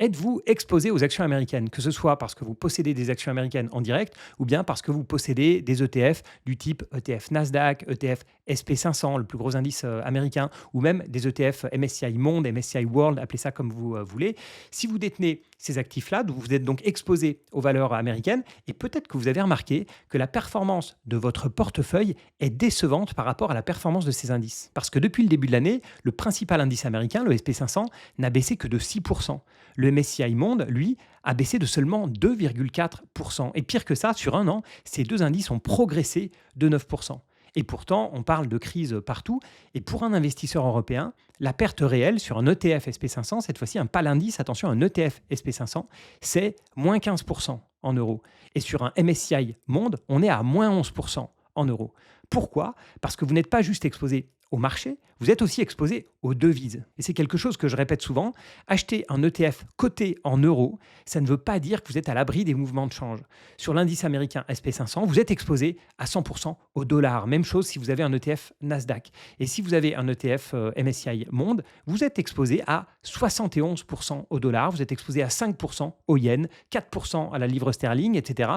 êtes-vous exposé aux actions américaines, que ce soit parce que vous possédez des actions américaines en direct ou bien parce que vous possédez des ETF du type ETF Nasdaq, ETF SP500, le plus gros indice américain, ou même des ETF MSCI Monde, MSCI World, appelez ça comme vous voulez. Si vous détenez ces actifs-là, vous êtes donc exposé aux valeurs américaines et peut-être que vous avez remarqué que la performance de votre portefeuille est décevante par rapport à la performance de ces indices. Parce que depuis le début de l'année, le principal indice américain, le SP500, n'a baissé que de 6%. Le MSCI Monde, lui, a baissé de seulement 2,4%. Et pire que ça, sur un an, ces deux indices ont progressé de 9%. Et pourtant, on parle de crise partout. Et pour un investisseur européen, la perte réelle sur un ETF SP500, cette fois-ci un pas l'indice, attention, un ETF SP500, c'est moins 15% en euros. Et sur un MSCI Monde, on est à moins 11% en euros. Pourquoi ? Parce que vous n'êtes pas juste exposé au marché, vous êtes aussi exposé aux devises. Et c'est quelque chose que je répète souvent, acheter un ETF coté en euros, ça ne veut pas dire que vous êtes à l'abri des mouvements de change. Sur l'indice américain SP500, vous êtes exposé à 100% au dollar. Même chose si vous avez un ETF Nasdaq. Et si vous avez un ETF MSCI Monde, vous êtes exposé à 71% au dollar, vous êtes exposé à 5% au yen, 4% à la livre sterling, etc.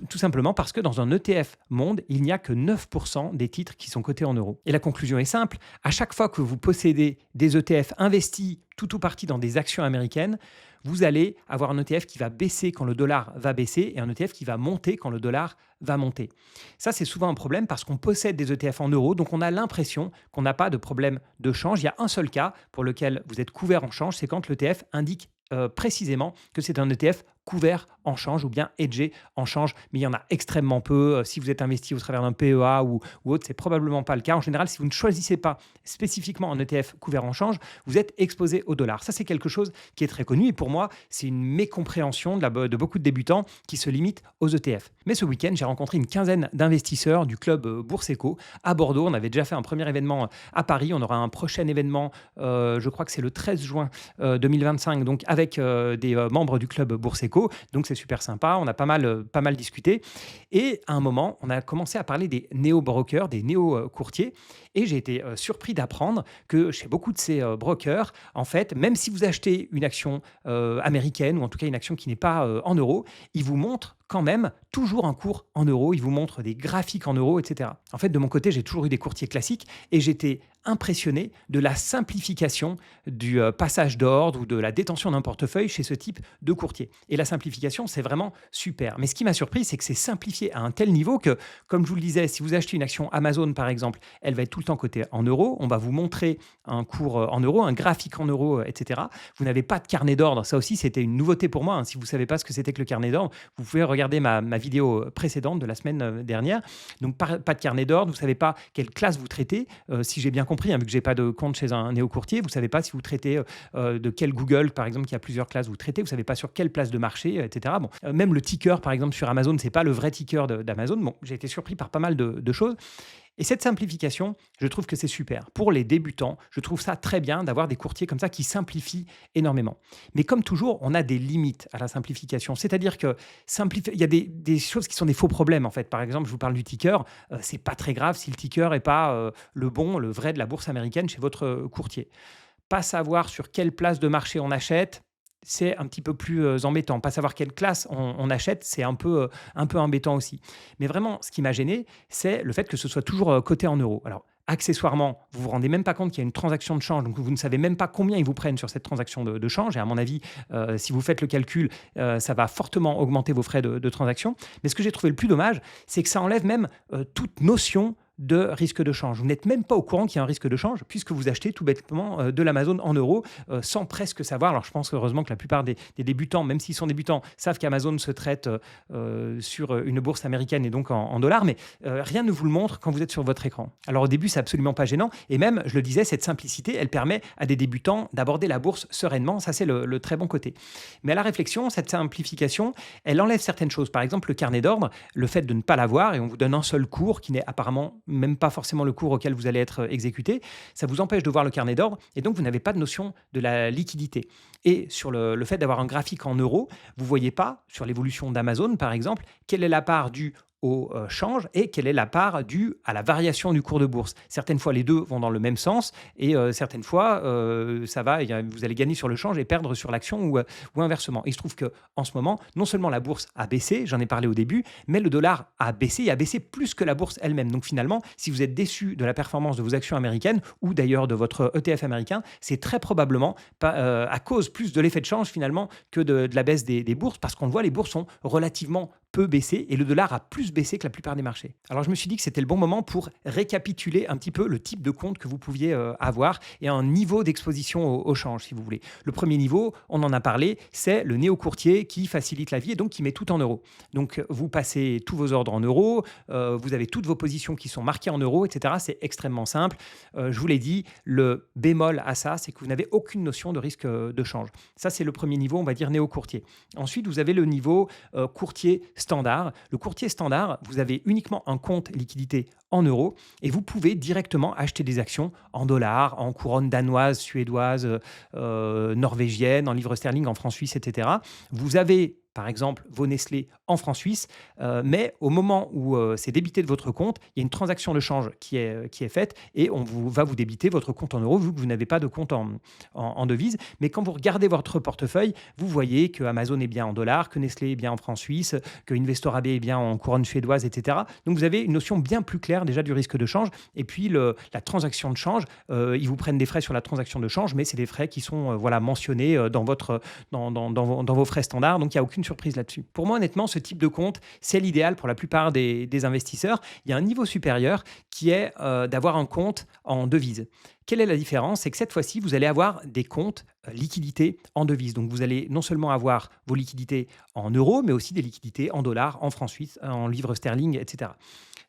Tout simplement parce que dans un ETF Monde, il n'y a que 9% des titres qui sont cotés en euros. Et la conclusion est simple, à chaque fois que vous possédez des ETF investis tout ou partie dans des actions américaines, vous allez avoir un ETF qui va baisser quand le dollar va baisser et un ETF qui va monter quand le dollar va monter. Ça, c'est souvent un problème parce qu'on possède des ETF en euros, donc on a l'impression qu'on n'a pas de problème de change. Il y a un seul cas pour lequel vous êtes couvert en change, c'est quand l'ETF indique précisément que c'est un ETF couvert en change ou bien hedgé en change, mais il y en a extrêmement peu. Si vous êtes investi au travers d'un PEA ou autre, c'est probablement pas le cas. En général, si vous ne choisissez pas spécifiquement un ETF couvert en change, vous êtes exposé au dollar. Ça, c'est quelque chose qui est très connu et pour moi, c'est une mécompréhension de beaucoup de débutants qui se limitent aux ETF. Mais ce week-end, j'ai rencontré une quinzaine d'investisseurs du club Bourse Eco à Bordeaux. On avait déjà fait un premier événement à Paris. On aura un prochain événement, je crois que c'est le 13 juin 2025, donc avec des membres du club Bourse Eco. Donc c'est super sympa, on a pas mal discuté. Et à un moment, on a commencé à parler des néo-brokers, des néo-courtiers. Et j'ai été surpris d'apprendre que chez beaucoup de ces brokers, en fait, même si vous achetez une action américaine, ou en tout cas une action qui n'est pas en euros, ils vous montrent quand même toujours un cours en euros, ils vous montrent des graphiques en euros, etc. En fait, de mon côté, j'ai toujours eu des courtiers classiques et j'étais impressionné de la simplification du passage d'ordre ou de la détention d'un portefeuille chez ce type de courtier. Et la simplification, c'est vraiment super. Mais ce qui m'a surpris, c'est que c'est simplifié à un tel niveau que, comme je vous le disais, si vous achetez une action Amazon, par exemple, elle va être tout le temps cotée en euros. On va vous montrer un cours en euros, un graphique en euros, etc. Vous n'avez pas de carnet d'ordre. Ça aussi, c'était une nouveauté pour moi. Si vous ne savez pas ce que c'était que le carnet d'ordre, vous pouvez regarder ma vidéo précédente de la semaine dernière. Donc, pas de carnet d'ordre. Vous ne savez pas quelle classe vous traitez. Si j'ai bien compris, vu que je n'ai pas de compte chez un néo-courtier, vous ne savez pas si vous traitez de quel Google, par exemple, qui a plusieurs classes, vous traitez. Vous ne savez pas sur quelle place de marché, etc. Bon, même le ticker, par exemple, sur Amazon, ce n'est pas le vrai ticker d'Amazon. Bon, j'ai été surpris par pas mal de choses. Et cette simplification, je trouve que c'est super. Pour les débutants, je trouve ça très bien d'avoir des courtiers comme ça qui simplifient énormément. Mais comme toujours, on a des limites à la simplification. C'est-à-dire que il y a des choses qui sont des faux problèmes, en fait. Par exemple, je vous parle du ticker. C'est pas très grave si le ticker n'est pas le bon, le vrai de la bourse américaine chez votre courtier. Pas savoir sur quelle place de marché on achète, c'est un petit peu plus embêtant. Pas savoir quelle classe on achète, c'est un peu embêtant aussi. Mais vraiment, ce qui m'a gêné, c'est le fait que ce soit toujours coté en euros. Alors, accessoirement, vous ne vous rendez même pas compte qu'il y a une transaction de change, donc vous ne savez même pas combien ils vous prennent sur cette transaction de change. Et à mon avis, si vous faites le calcul, ça va fortement augmenter vos frais de transaction. Mais ce que j'ai trouvé le plus dommage, c'est que ça enlève même toute notion de risque de change. Vous n'êtes même pas au courant qu'il y a un risque de change puisque vous achetez tout bêtement de l'Amazon en euros sans presque savoir. Alors je pense heureusement que la plupart des débutants, même s'ils sont débutants, savent qu'Amazon se traite sur une bourse américaine et donc en dollars, mais rien ne vous le montre quand vous êtes sur votre écran. Alors au début, c'est absolument pas gênant et même, je le disais, cette simplicité, elle permet à des débutants d'aborder la bourse sereinement. Ça, c'est le très bon côté. Mais à la réflexion, cette simplification, elle enlève certaines choses. Par exemple, le carnet d'ordre, le fait de ne pas l'avoir et on vous donne un seul cours qui n'est apparemment même pas forcément le cours auquel vous allez être exécuté, ça vous empêche de voir le carnet d'ordre et donc vous n'avez pas de notion de la liquidité. Et sur le fait d'avoir un graphique en euros, vous ne voyez pas, sur l'évolution d'Amazon par exemple, quelle est la part du au change et quelle est la part due à la variation du cours de bourse. Certaines fois, les deux vont dans le même sens et certaines fois, vous allez gagner sur le change et perdre sur l'action ou inversement. Et il se trouve qu'en ce moment, non seulement la bourse a baissé, j'en ai parlé au début, mais le dollar a baissé et a baissé plus que la bourse elle-même. Donc finalement, si vous êtes déçu de la performance de vos actions américaines ou d'ailleurs de votre ETF américain, c'est très probablement à cause plus de l'effet de change finalement que de la baisse des bourses, parce qu'on le voit, les bourses sont relativement peu baissé et le dollar a plus baissé que la plupart des marchés. Alors je me suis dit que c'était le bon moment pour récapituler un petit peu le type de compte que vous pouviez avoir et un niveau d'exposition au change si vous voulez. Le premier niveau, on en a parlé, c'est le néo-courtier qui facilite la vie et donc qui met tout en euros. Donc vous passez tous vos ordres en euros, vous avez toutes vos positions qui sont marquées en euros, etc. C'est extrêmement simple. Je vous l'ai dit, le bémol à ça, c'est que vous n'avez aucune notion de risque de change. Ça, c'est le premier niveau, on va dire néo-courtier. Ensuite, vous avez le niveau courtier standard. Le courtier standard, vous avez uniquement un compte liquidité en euros et vous pouvez directement acheter des actions en dollars, en couronne danoise, suédoise, norvégienne, en livres sterling, en francs suisses, etc. Vous avez par exemple vos Nestlé en francs suisses, mais au moment où c'est débité de votre compte, il y a une transaction de change qui est faite et va vous débiter votre compte en euros vu que vous n'avez pas de compte en devise. Mais quand vous regardez votre portefeuille, vous voyez que Amazon est bien en dollars, que Nestlé est bien en francs suisses, que Investor AB est bien en couronne suédoise, etc. Donc vous avez une notion bien plus claire déjà du risque de change. Et puis la transaction de change, ils vous prennent des frais sur la transaction de change, mais c'est des frais qui sont mentionnés dans vos frais standards. Donc il n'y a aucune surprise là-dessus. Pour moi, honnêtement, ce type de compte, c'est l'idéal pour la plupart des investisseurs. Il y a un niveau supérieur qui est d'avoir un compte en devise. Quelle est la différence? C'est que cette fois-ci, vous allez avoir des comptes liquidités en devises. Donc, vous allez non seulement avoir vos liquidités en euros, mais aussi des liquidités en dollars, en francs suisses, en livres sterling, etc.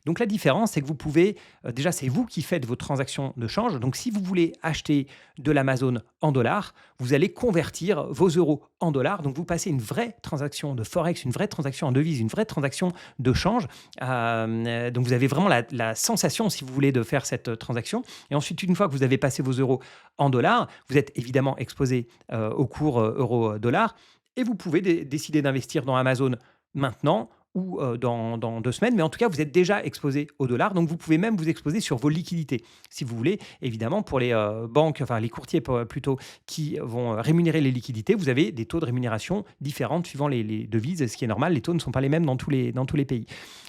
Donc, la différence, c'est que vous pouvez, déjà, c'est vous qui faites vos transactions de change. Donc, si vous voulez acheter de l'Amazon en dollars, vous allez convertir vos euros en dollars. Donc, vous passez une vraie transaction de Forex, une vraie transaction en devise, une vraie transaction de change. Donc, vous avez vraiment la sensation, si vous voulez, de faire cette transaction. Et ensuite, une fois que vous avez passé vos euros en dollars, vous êtes évidemment exposé au cours euro-dollar et vous pouvez décider d'investir dans Amazon maintenant ou dans 2 semaines, mais en tout cas, vous êtes déjà exposé au dollar, donc vous pouvez même vous exposer sur vos liquidités, si vous voulez. Évidemment, pour les banques, enfin les courtiers plutôt, qui vont rémunérer les liquidités, vous avez des taux de rémunération différents suivant les devises, ce qui est normal, les taux ne sont pas les mêmes dans tous les pays.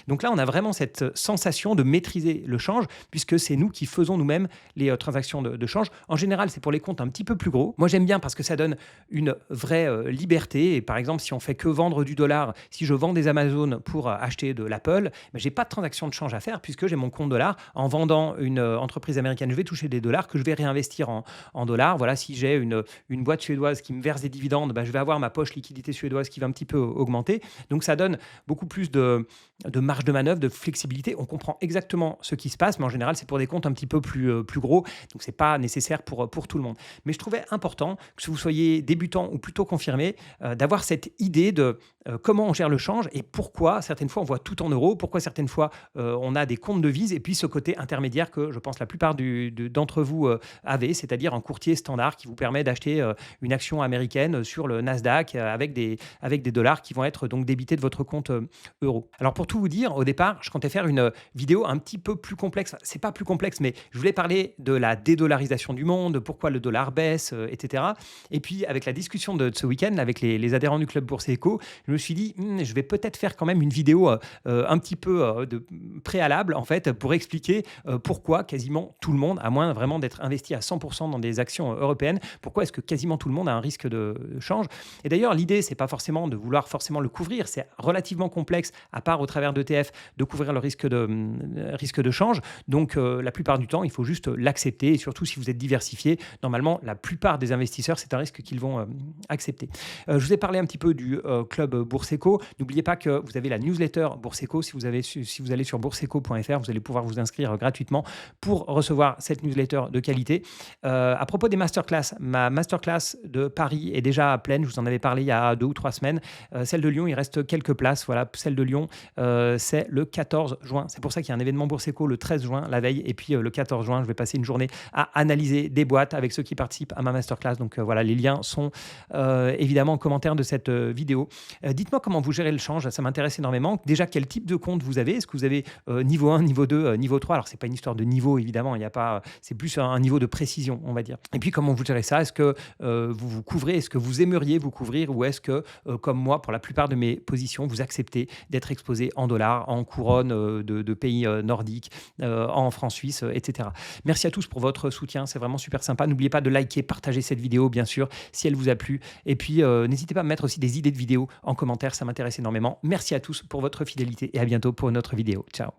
Donc là, on a vraiment cette sensation de maîtriser le change, puisque c'est nous qui faisons nous-mêmes les transactions de change. En général, c'est pour les comptes un petit peu plus gros. Moi, j'aime bien parce que ça donne une vraie liberté. Et par exemple, si on fait que vendre du dollar, si je vends des Amazon pour acheter de l'Apple, mais je n'ai pas de transaction de change à faire puisque j'ai mon compte dollar. En vendant une entreprise américaine, je vais toucher des dollars que je vais réinvestir en dollars. Voilà, si j'ai une boîte suédoise qui me verse des dividendes, je vais avoir ma poche liquidité suédoise qui va un petit peu augmenter. Donc, ça donne beaucoup plus de marge de manœuvre, de flexibilité. On comprend exactement ce qui se passe, mais en général, c'est pour des comptes un petit peu plus gros. Donc, ce n'est pas nécessaire pour tout le monde. Mais je trouvais important que vous soyez débutant ou plutôt confirmé, d'avoir cette idée de comment on gère le change et pourquoi certaines fois on voit tout en euros, pourquoi certaines fois on a des comptes devises et puis ce côté intermédiaire que je pense la plupart d'entre vous avez, c'est-à-dire un courtier standard qui vous permet d'acheter une action américaine sur le Nasdaq avec des dollars qui vont être donc débités de votre compte euro. Alors pour tout vous dire, au départ, je comptais faire une vidéo un petit peu plus complexe. C'est pas plus complexe, mais je voulais parler de la dédollarisation du monde, pourquoi le dollar baisse, etc. Et puis avec la discussion de ce week-end avec les adhérents du Club Bourse Éco, je me suis dit, je vais peut-être faire quand même une vidéo un petit peu de préalable en fait pour expliquer pourquoi quasiment tout le monde, à moins vraiment d'être investi à 100% dans des actions européennes, pourquoi est-ce que quasiment tout le monde a un risque de change. Et d'ailleurs, l'idée, c'est pas forcément de vouloir forcément le couvrir, c'est relativement complexe, à part au travers d'ETF, de couvrir le risque de change. Donc, la plupart du temps, il faut juste l'accepter et surtout si vous êtes diversifié, normalement, la plupart des investisseurs, c'est un risque qu'ils vont accepter. Je vous ai parlé un petit peu du Club Bourse Éco. N'oubliez pas que vous avez la newsletter Bourse Éco. Si vous allez sur bourseeco.fr, vous allez pouvoir vous inscrire gratuitement pour recevoir cette newsletter de qualité. À propos des masterclass, ma masterclass de Paris est déjà pleine. Je vous en avais parlé il y a 2 ou 3 semaines. Celle de Lyon, il reste quelques places. Voilà, celle de Lyon, c'est le 14 juin. C'est pour ça qu'il y a un événement Bourse Éco le 13 juin, la veille. Et puis le 14 juin, je vais passer une journée à analyser des boîtes avec ceux qui participent à ma masterclass. Donc voilà, les liens sont évidemment en commentaire de cette vidéo. Dites-moi comment vous gérez le change. Ça m'intéresse m'intéresse énormément. Déjà, quel type de compte vous avez? Est-ce que vous avez niveau 1, niveau 2, niveau 3? Alors, c'est pas une histoire de niveau, évidemment. Il y a pas, c'est plus un niveau de précision, on va dire. Et puis, comment vous gérez ça? Est-ce que vous vous couvrez? Est-ce que vous aimeriez vous couvrir? Ou est-ce que, comme moi, pour la plupart de mes positions, vous acceptez d'être exposé en dollars, en couronne de pays nordiques, en francs suisses, etc. Merci à tous pour votre soutien. C'est vraiment super sympa. N'oubliez pas de liker, partager cette vidéo, bien sûr, si elle vous a plu. Et puis, n'hésitez pas à me mettre aussi des idées de vidéos en commentaire. Ça m'intéresse énormément. Merci à tous pour votre fidélité et à bientôt pour une autre vidéo. Ciao.